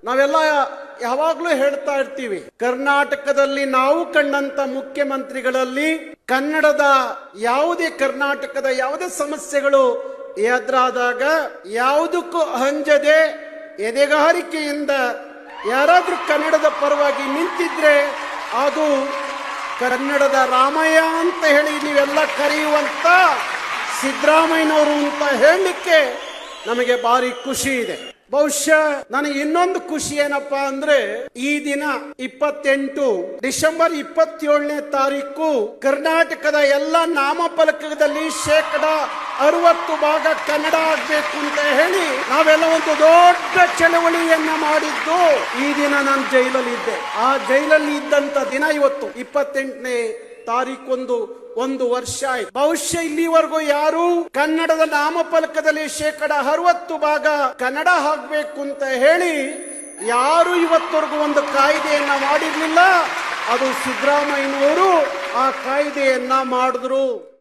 ನಾವೆಲ್ಲ ಯಾವಾಗ್ಲೂ ಹೇಳ್ತಾ ಇರ್ತೀವಿ, ಕರ್ನಾಟಕದಲ್ಲಿ ನಾವು ಕಂಡಂತ ಮುಖ್ಯಮಂತ್ರಿಗಳಲ್ಲಿ ಕರ್ನಾಟಕದ ಯಾವುದೇ ಸಮಸ್ಯೆಗಳು ಎದುರಾದಾಗ ಯಾವುದಕ್ಕೂ ಅಂಜದೆ ಎದೆಗಾರಿಕೆಯಿಂದ ಯಾರಾದ್ರೂ ಕನ್ನಡದ ಪರವಾಗಿ ನಿಂತಿದ್ರೆ ಅದು ಕನ್ನಡದ ರಾಮಯ್ಯ ಅಂತ ಹೇಳಿ ನೀವೆಲ್ಲ ಕರೆಯುವಂತ ಸಿದ್ದರಾಮಯ್ಯನವರು ಅಂತ ಹೇಳಲಿಕ್ಕೆ ನಮಗೆ ಭಾರಿ ಖುಷಿ ಇದೆ. ಬಹುಶಃ ನನಗೆ ಇನ್ನೊಂದು ಖುಷಿ ಏನಪ್ಪಾ ಅಂದ್ರೆ, ಈ ದಿನ 28 ಡಿಸೆಂಬರ್ 27ನೇ ತಾರೀಕು ಕರ್ನಾಟಕದ ಎಲ್ಲ ನಾಮಫಲಕದಲ್ಲಿ 60% ಕನ್ನಡ ಆಗ್ಬೇಕು ಅಂತ ಹೇಳಿ ನಾವೆಲ್ಲ ಒಂದು ದೊಡ್ಡ ಚಳವಳಿಯನ್ನ ಮಾಡಿದ್ದು. ಈ ದಿನ ನಾನು ಜೈಲಲ್ಲಿ ಇದ್ದೆ. ಆ ಜೈಲಲ್ಲಿ ಇದ್ದಂತ ದಿನ ಇವತ್ತು 28ನೇ ತಾರೀಕು ಒಂದು ವರ್ಷ ಆಯ್ತು. ಬಹುಶಃ ಇಲ್ಲಿವರೆಗೂ ಯಾರು ಕನ್ನಡದ ನಾಮಫಲಕದಲ್ಲಿ 60% ಕನ್ನಡ ಆಗ್ಬೇಕು ಅಂತ ಹೇಳಿ ಯಾರು ಇವತ್ತವರೆಗೂ ಒಂದು ಕಾಯ್ದೆಯನ್ನ ಮಾಡಿರ್ಲಿಲ್ಲ. ಅದು ಸಿದ್ದರಾಮಯ್ಯನವರು ಆ ಕಾಯ್ದೆಯನ್ನ ಮಾಡಿದ್ರು.